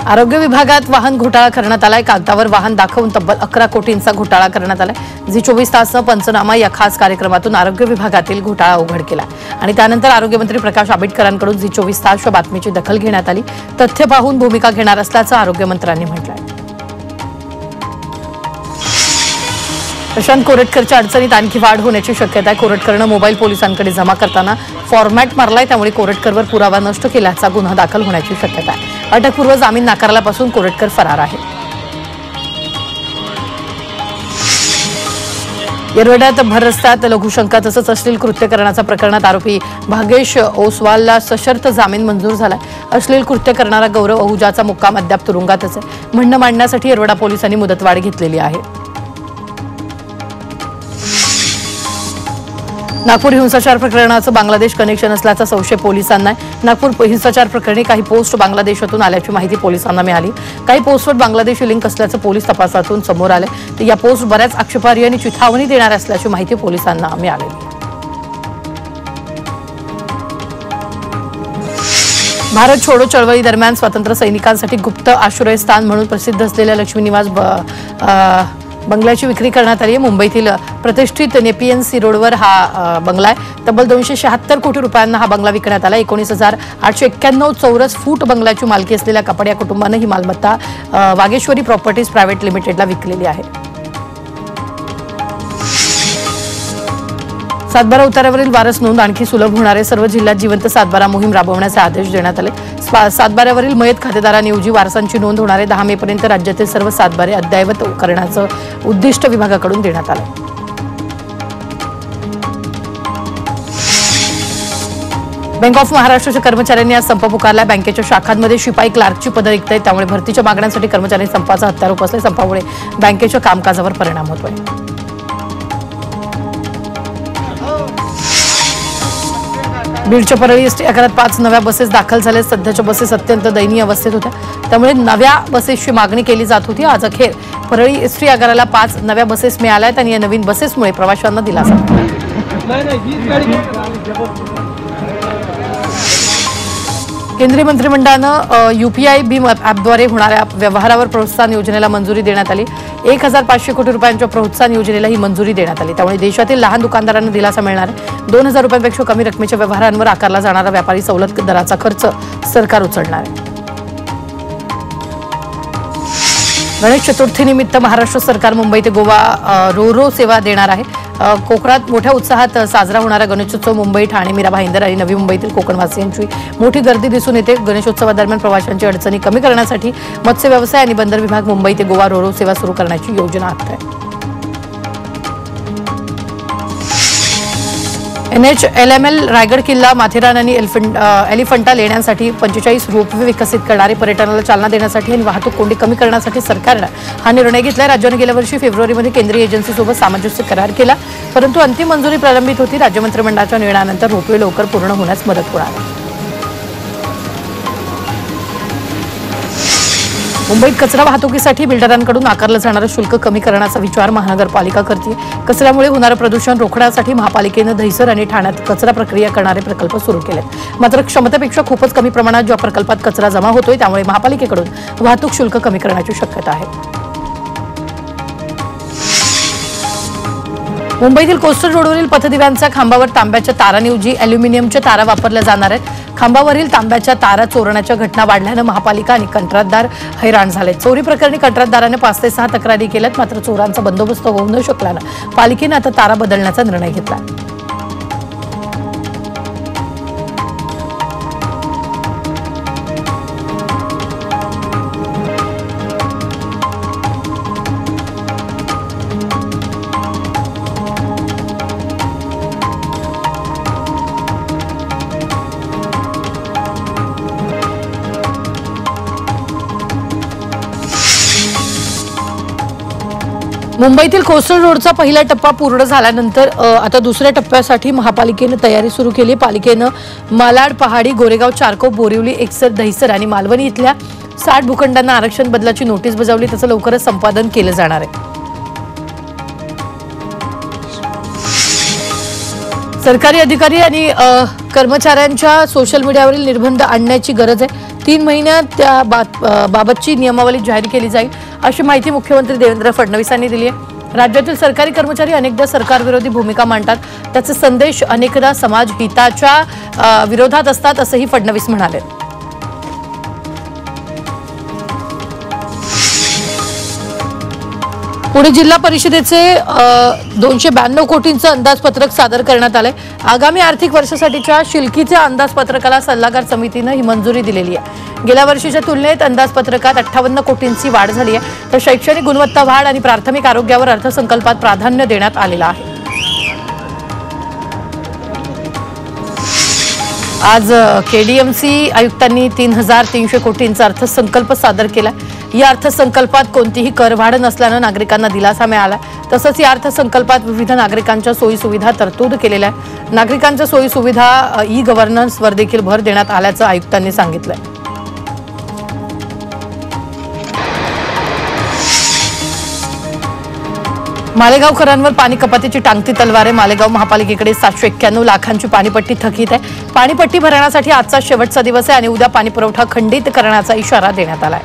आरोग्य विभागात वाहन घोटाळा करण्यात आलाय। कागदावर वाहन दाखवून तब्बल 11 कोटींचा घोटाळा करण्यात आलाय। झी 24 तासनं पंचनामा या खास कार्यक्रमातून आरोग्य विभागातील घोटाळा उघड केला आणि त्यानंतर आरोग्यमंत्री प्रकाश आंबेडकरांकडून झी 24 तासच्या बातमीची दखल घेण्यात आली। तथ्य पाहून भूमिका घेणार असल्याचं आरोग्यमंत्र्यांनी म्हटलंय। प्रशांत कोरटकरच्या अडचणीत आणखी वाढ होण्याची शक्यता आहे। कोरटकरनं मोबाईल पोलिसांकडे जमा करताना फॉर्मॅट मारलाय, त्यामुळे कोरटकरवर पुरावा नष्ट केल्याचा गुन्हा दाखल होण्याची शक्यता आहे। अटकपूर्व जामीन नाकारल्यापासून कोरटकर फरार आहे। येरवड्यात भर रस्त्यात लघुशंका तसंच अश्लील कृत्य करण्याच्या प्रकरणात आरोपी भागेश ओसवालला सशर्त जामीन मंजूर झालाय। अश्लील कृत्य करणारा गौरव अहुजाचा मुक्काम अद्याप तुरुंगातच आहे। म्हणणं मांडण्यासाठी येरवडा पोलिसांनी मुदतवाढ घेतलेली आहे। नागपूर हिंसाचार प्रकरणाचं बांगलादेश कनेक्शन असल्याचा संशय पोलिसांना आहे। नागपूर हिंसाचार प्रकरणी काही पोस्ट बांगलादेशातून आल्याची माहिती पोलिसांना मिळाली। काही पोस्टवर बांगलादेशी लिंक असल्याचं पोलीस तपासातून समोर आले। तर या पोस्ट बऱ्याच आक्षेपार्ह आणि चिथावणी देणाऱ्या असल्याची माहिती पोलिसांना मिळाली। भारत छोडो चळवळी दरम्यान स्वातंत्र्य सैनिकांसाठी गुप्त आश्रयस्थान म्हणून प्रसिद्ध असलेल्या लक्ष्मी निवास बंगल्याची विक्री करण्यात आली आहे। मुंबईतील प्रतिष्ठित नेपियन सी रोडवर हा बंगला आहे। तब्बल 276 कोटी रुपयांना हा बंगला विकण्यात आला। 19,891 चौरस फूट बंगल्याची मालकी असलेल्या कपाडिया कुटुंबाने ही मालमत्ता वागेश्वरी प्रॉपर्टीज प्रायव्हेट लिमिटेडला विकलेली आहे। सातबारा उतारावरील वारस नोंद आणखी सुलभ होणारे सर्व जिल्ह्यात जिवंत सातबारा मोहीम राबवण्याचे आदेश देण्यात आले। सातबाऱ्यावरील मयत खातेदारांऐवजी वारसांची नोंद होणारे 10 मे पर्यंत राज्यातील सर्व सातबारे अद्ययावत करण्याचं उद्दिष्ट विभागाकडून देण्यात आलं। बँक ऑफ महाराष्ट्राच्या कर्मचाऱ्यांनी आज संप पुकारला। बँकेच्या शाखांमध्ये शिपाई क्लार्कची पदं रिक्त आहेत, त्यामुळे भरतीच्या मागण्यांसाठी कर्मचारी संपाचा हत्यार उपसले। संपामुळे बँकेच्या कामकाजावर परिणाम होतोय। बीडच्या परळी एसटी आगारात 5 नव्या बसेस दाखल झाल्या। सध्याच्या बसेस अत्यंत दयनीय अवस्थेत होत्या, त्यामुळे नव्या बसेसची मागणी केली जात होती। आज अखेर परळी एसटी आगाराला 5 नव्या बसेस मिळाल्या आहेत आणि या नवीन बसेसमुळे प्रवाशांना दिलासा केंद्रीय मंत्रिमंडळानं यूपीआय भीम ॲपद्वारे होणाऱ्या व्यवहारावर प्रोत्साहन योजनेला मंजुरी देण्यात आली। 1,500 कोटी रुपयांच्या प्रोत्साहन योजनेला ही मंजुरी देण्यात आली। त्यामुळे देशातील लहान दुकानदारांना दिलासा मिळणार आहे। 2,000 रुपयांपेक्षा कमी रकमेच्या व्यवहारांवर आकारला जाणारा व्यापारी सवलत दराचा खर्च सरकार उचलणार आहे। गणेश चतुर्थीनिमित्त महाराष्ट्र सरकार मुंबई ते गोवा रो सेवा देणार आहे। कोकणात मोठ्या उत्साहात साजरा होणारा गणेशोत्सव मुंबई, ठाणे, मीरा भाईंदर आणि नवी मुंबईतील कोकणवासियांची मोठी गर्दी दिसून येते। गणेशोत्सवादरम्यान प्रवाशांची अडचणी कमी करण्यासाठी मत्स्य व्यवसाय आणि बंदर विभाग मुंबई ते गोवा रो सेवा सुरू करण्याची योजना आखत आहे। NHLML रायगड किल्ला, माथेरान आणि एलिफंटा लेण्यांसाठी 45 रोपवे विकसित करणारे पर्यटनाला चालना देण्यासाठी आणि वाहतूक कोंडी कमी करण्यासाठी सरकारनं हा निर्णय घेतला। राज्याने गेल्या वर्षी फेब्रुवारीमध्ये केंद्रीय एजन्सीसोबत सामंजस्य करार केला, परंतु अंतिम मंजुरी प्रलंबित होती। राज्य मंत्रिमंडळाच्या निर्णयानंतर रोपवे लवकर पूर्ण होण्यास मदत होणार आहे। मुंबईत कचरा वाहतुकीसाठी बिल्डरांकडून आकारलं जाणारं शुल्क कमी करण्याचा विचार महानगरपालिका करते। कचऱ्यामुळे होणारं प्रदूषण रोखण्यासाठी महापालिकेनं दहिसर आणि ठाण्यात कचरा प्रक्रिया करणारे प्रकल्प सुरू केलेत। मात्र क्षमतेपेक्षा खूपच कमी प्रमाणात ज्या प्रकल्पात कचरा जमा होतोय, त्यामुळे महापालिकेकडून वाहतूक शुल्क कमी करण्याची शक्यता आहे। मुंबईतील कोस्टल रोडवरील पथदिव्यांच्या खांबावर तांब्याच्या तारांऐवजी अॅल्युमिनियमच्या तारा वापरल्या जाणार आहेत। खांबावरील तांब्याच्या तारा चोरण्याच्या घटना वाढल्यानं महापालिका आणि कंत्राटदार हैराण झाले। चोरी प्रकरणी कंत्राटदाराने 5 ते 6 तक्रारी केल्यात, मात्र चोरांचा बंदोबस्त होऊ न शकल्यानं पालिकेनं आता तारा बदलण्याचा निर्णय घेतला। मुंबईतील कोस्टल रोडचा पहिला टप्पा पूर्ण झाल्यानंतर आता दुसऱ्या टप्प्यासाठी महापालिकेने तयारी सुरू केली। पालिकेनं मालाड, पहाडी, गोरेगाव, चारकोप, बोरिवली, एकसर, दहिसर आणि मालवणी इथल्या 60 भूखंडांना आरक्षण बदलाची नोटीस बजावली। त्याचं लवकरच संपादन केलं जाणार आहे। सरकारी अधिकारी आणि कर्मचाऱ्यांच्या सोशल मीडियावरील निर्बंध आणण्याची गरज आहे। 3 महिन्यात त्या बाबतची नियमावली जाहीर केली जाईल अशी माहिती मुख्यमंत्री देवेंद्र फडणवीसांनी दिली आहे। राज्यातील सरकारी कर्मचारी अनेकदा सरकारविरोधी भूमिका मांडतात, त्याचे संदेश अनेकदा समाज हिताच्या विरोधात असतात असंही फडणवीस म्हणाले। पुणे जिल्हा परिषदेचे 292 कोटींचं अंदाजपत्रक सादर करण्यात आलंय। आगामी आर्थिक वर्षासाठीच्या शिल्कीच्या अंदाजपत्रकाला सल्लागार समितीनं ही मंजुरी दिलेली आहे। गेल्या वर्षीच्या तुलनेत अंदाजपत्रकात 58 कोटींची वाढ झाली आहे, तर शैक्षणिक गुणवत्ता वाढ आणि प्राथमिक आरोग्यावर अर्थसंकल्पात प्राधान्य देण्यात आलेलं आहे। आज केडीएमसी आयुक्तांनी 3300 कोटींचा अर्थसंकल्प सादर केला। या अर्थसंकल्पात कोणतीही करवाढ नसल्यानं नागरिकांना दिलासा मिळाला। तसंच या अर्थसंकल्पात विविध नागरिकांच्या सोयी सुविधा तरतूद केलेल्या आहे। नागरिकांच्या सोयी सुविधा ई गव्हर्नन्सवर देखील भर देण्यात आल्याचं आयुक्तांनी सांगितलंय। मालेगावकरांवर पाणी कपातीची टांगती तलवार आहे। मालेगाव महापालिकेकडे 791 लाखांची पाणीपट्टी थकीत आहे। पाणीपट्टी भरण्यासाठी आजचा शेवटचा दिवस आहे आणि उद्या पाणी पुरवठा खंडित करण्याचा इशारा देण्यात आलाय।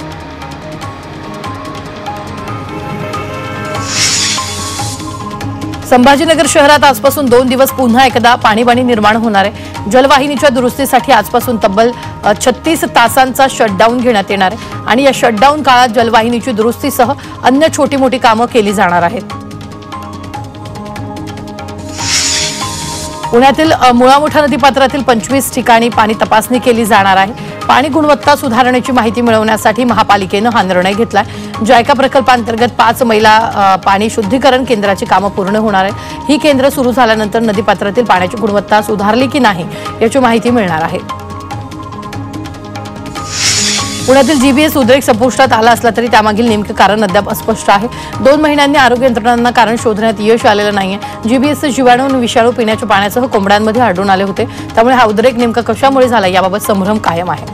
संभाजीनगर शहरात आजपासून 2 दिवस पुन्हा एकदा पाणीबाणी निर्माण होणार आहे। जलवाहिनीच्या दुरुस्तीसाठी आजपासून तब्बल 36 तासांचा शटडाऊन घेण्यात येणार आहे आणि या शटडाऊन काळात जलवाहिनीची दुरुस्तीसह अन्य छोटी मोठी कामं केली जाणार आहेत। पुण्यातील मुळामुठा नदीपात्रातील 25 ठिकाणी पाणी तपासणी केली जाणार आहे। पाणी गुणवत्ता सुधारण्याची माहिती मिळवण्यासाठी महापालिकेनं हा निर्णय घेतलाय। जायका प्रकल्पांतर्गत 5 मैला पाणी शुद्धीकरण केंद्राची कामं पूर्ण होणार आहे। ही केंद्र सुरू झाल्यानंतर नदीपात्रातील पाण्याची गुणवत्ता सुधारली की नाही याची माहिती मिळणार आहे। पुण्यातील जीबीएस उद्रेक संपुष्टात आला असला तरी त्यामागील नेमके कारण अद्याप अस्पष्ट आहे। 2 महिन्यांनी आरोग्य यंत्रणांना कारण शोधण्यात यश आलेलं नाहीये। जीबीएसचे जीवाणू आणि विषाणू पिण्याच्या पाण्यासह कोंबड्यांमध्ये आढळून आले होते, त्यामुळे हा उद्रेक नेमका कशामुळे झाला याबाबत संभ्रम कायम आहे।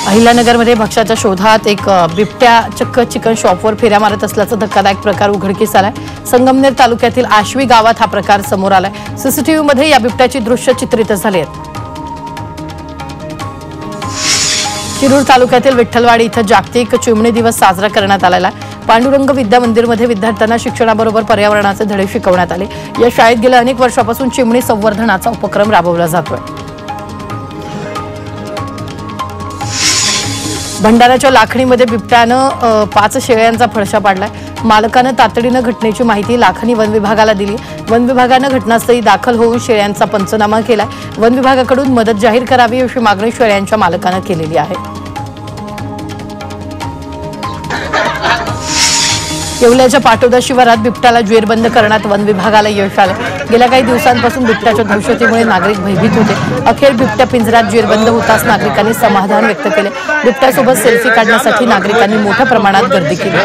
अहिल्यानगरमध्ये भक्ष्याच्या शोधात एक बिबट्या चक्क चिकन शॉपवर फेऱ्या मारत असल्याचा धक्कादायक प्रकार उघडकीस आलाय। संगमनेर तालुक्यातील आश्वी गावात हा प्रकार समोर आलाय। सीसीटीव्हीमध्ये या बिबट्याची दृश्य चित्रित झाली आहेत। शिरूर तालुक्यातील विठ्ठलवाडी इथं जागतिक चिमणी दिवस साजरा करण्यात आलेला आहे। पांडुरंग विद्या मंदिरमध्ये विद्यार्थ्यांना शिक्षणाबरोबर पर्यावरणाचे धडे शिकवण्यात आले। या शाळेत गेल्या अनेक वर्षापासून चिमणी संवर्धनाचा उपक्रम राबवला जातोय। भंडाऱ्याच्या लाखणीमध्ये बिबट्यानं 5 शेळ्यांचा फडशा पाडलाय। मालकानं तातडीनं घटनेची माहिती लाखणी वन विभागाला दिली। वन विभागानं घटनास्थळी दाखल होऊन शेळ्यांचा पंचनामा केलाय। वन विभागाकडून मदत जाहीर करावी अशी मागणी शेळ्यांच्या मालकानं केलेली आहे। येवल्याच्या पाटोदा शिवारात बिबट्याला जेरबंद करण्यात वन विभागाला यश आलं। गेल्या काही दिवसांपासून बिबट्याच्या दहशतीमुळे नागरिक भयभीत होते। अखेर बिबट्या पिंजऱ्यात जेरबंद होताच नागरिकांनी समाधान व्यक्त केले। बिबट्यासोबत सेल्फी काढण्यासाठी नागरिकांनी मोठ्या प्रमाणात गर्दी केली।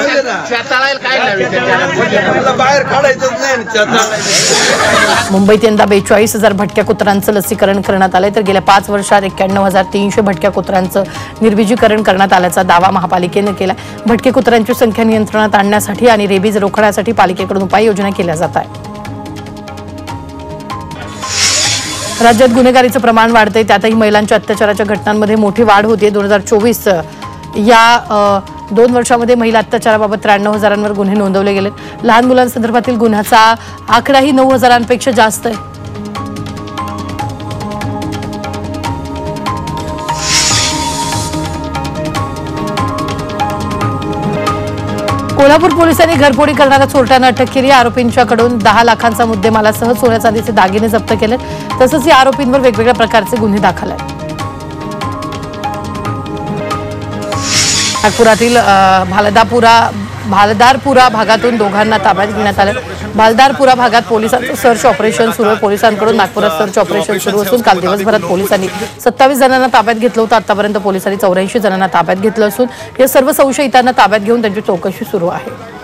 मुंबईत यंदा 42,000 भटक्या कुत्र्यांचं लसीकरण करण्यात आलंय, तर गेल्या 5 वर्षात 91,300 भटक्या कुत्र्यांचं निर्विजीकरण करण्यात आल्याचा दावा महापालिकेनं केला। भटके कुत्र्यांची संख्या नियंत्रणात आणण्यासाठी आणि रेबीज रोखण्यासाठी पालिकेकडून उपाययोजना केल्या जात आहेत। राज्यात गुन्हेगारीचं प्रमाण वाढतंय, त्यातही महिलांच्या अत्याचाराच्या घटनांमध्ये मोठी वाढ होते। 2024 या 2 वर्षांमध्ये महिला अत्याचाराबाबत 93,000 गुन्हे नोंदवले गेले। लहान मुलांसंदर्भातील गुन्ह्याचा आकडाही 9,000 जास्त आहे। कोल्हापूर पोलिसांनी घरफोडी करणाऱ्या चोरट्यांना अटक केली। आरोपींच्याकडून 10 लाखांचा मुद्देमालासह सोन्या चांदीचे दागिने जप्त केले। तसंच या आरोपींवर वेगवेगळ्या प्रकारचे गुन्हे दाखल आहेत। नागपुरातील भालदारपुरा भागातून दोघांना ताब्यात घेण्यात आलं। भालदारपुरा भागात पोलिसांचं सर्च ऑपरेशन सुरू आहे। पोलिसांकडून नागपुरात सर्च ऑपरेशन सुरू असून काल दिवसभरात पोलिसांनी 27 जणांना ताब्यात घेतलं होतं। आतापर्यंत पोलिसांनी 84 जणांना ताब्यात घेतलं असून या सर्व संशयितांना ताब्यात घेऊन त्यांची चौकशी सुरू आहे।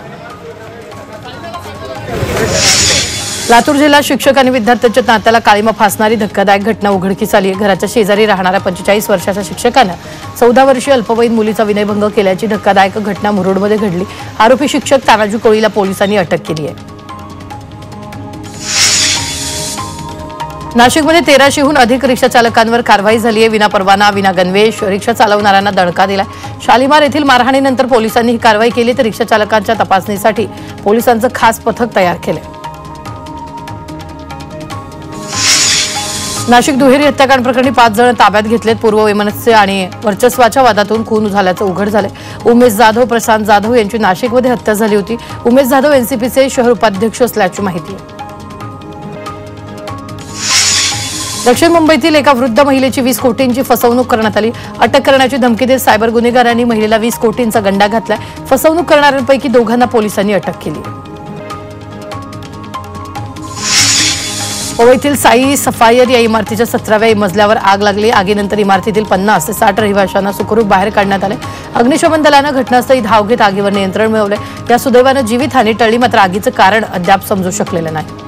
लातूर जिल्हा शिक्षक आणि विद्यार्थ्यांच्या नात्याला काळीमा फासणारी धक्कादायक घटना उघडकीस आली आहे। घराच्या शेजारी राहणाऱ्या 45 वर्षाच्या शिक्षकानं 14 वर्षीय अल्पवयीन मुलीचा विनयभंग केल्याची धक्कादायक घटना मुरुडमध्ये घडली। आरोपी शिक्षक तानाजी कोळीला पोलिसांनी अटक केली आहे। नाशिकमध्ये 1300हून अधिक रिक्षा चालकांवर कारवाई झाली आहे। विना परवाना, विना गणवेश रिक्षा चालवणाऱ्यांना दणका दिलाय। शालिमार येथील मारहाणीनंतर पोलिसांनी ही कारवाई केली तर रिक्षा चालकांच्या तपासणीसाठी पोलिसांचं खास पथक तयार केलंय। नाशिक दुहेरी हत्याकांड प्रकरणी 5 जण ताब्यात घेतलेत। पूर्व वैमनस्य आणि वर्चस्वाच्या वादातून खून झाल्याचं उघड झालंय। उमेश जाधव, प्रशांत जाधव यांची नाशिकमध्ये हत्या झाली होती। उमेश जाधव एनसीपीचे शहर उपाध्यक्ष असल्याची माहिती आहे। दक्षिण मुंबईतील एका वृद्ध महिलेची 20 कोटींची फसवणूक करण्यात आली। अटक करण्याची धमकी देत सायबर गुन्हेगारांनी महिलेला 20 कोटींचा गंडा घातलाय। फसवणूक करणाऱ्यांपैकी दोघांना पोलिसांनी अटक केली। मुंबईतील साई सफायर या इमारतीच्या 17व्या मजल्यावर आग लागली। आगीनंतर इमारतीतील 50 ते 60 रहिवाशांना सुखरूप बाहेर काढण्यात आले। अग्निशमन दलानं घटनास्थळी धाव घेत आगीवर नियंत्रण मिळवले। या सुदैवानं जीवितहानी टळली, मात्र आगीचं कारण अद्याप समजू शकलेलं नाही।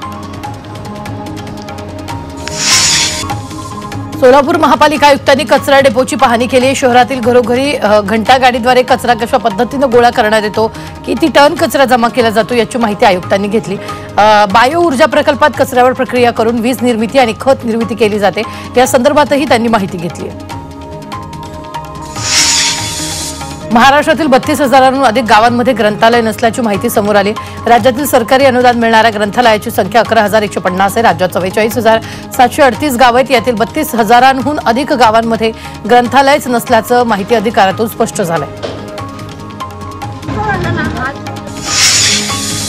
सोलापूर महापालिका आयुक्तांनी कचरा डेपोची पाहणी केली। शहरातील घरोघरी घंटागाडीद्वारे कचरा कशा पद्धतीनं गोळा करण्यात येतो, किती टन कचरा जमा केला जातो याची माहिती आयुक्तांनी घेतली। बायो ऊर्जा प्रकल्पात कचऱ्यावर प्रक्रिया करून वीज निर्मिती आणि खत निर्मिती केली जाते, या संदर्भातही त्यांनी माहिती घेतली। महाराष्ट्रातील 32,000हून अधिक गावांमध्ये ग्रंथालय नसल्याची माहिती समोर आली। राज्यातील सरकारी अनुदान मिळणाऱ्या ग्रंथालयाची संख्या 11,150 आहे। राज्यात 44,738 गाव आहेत। यातील 32,000हून अधिक गावांमध्ये ग्रंथालयच नसल्याचं माहिती अधिकारातून स्पष्ट झालंय।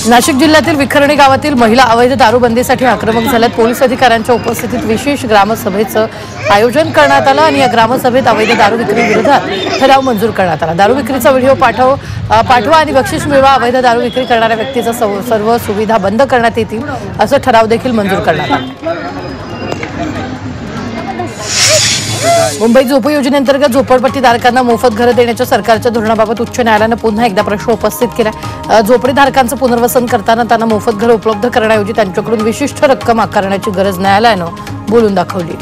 नाशिक जिल्ह्यातील विखर्णी गावातील महिला अवैध दारूबंदीसाठी आक्रमक झाल्यात। पोलीस अधिकाऱ्यांच्या उपस्थितीत विशेष ग्रामसभेचं आयोजन करण्यात आलं आणि या ग्रामसभेत अवैध दारू विक्री विरोधात ठराव मंजूर करण्यात आला। दारू विक्रीचा व्हिडिओ पाठवा आणि बक्षीस मिळवा। अवैध दारू विक्री करणाऱ्या व्यक्तीचा सर्व सुविधा बंद करण्यात येतील, असं ठराव देखील मंजूर करण्यात आला। मुंबई झोपडी योजनेअंतर्गत झोपडपट्टीधारकांना मोफत घरं देण्याच्या सरकारच्या धोरणाबाबत उच्च न्यायालयानं पुन्हा एकदा प्रश्न उपस्थित केला। झोपडीधारकांचं पुनर्वसन करताना त्यांना मोफत घरं उपलब्ध करण्याऐवजी त्यांच्याकडून विशिष्ट रक्कम आकारण्याची गरज न्यायालयानं बोलून दाखवली।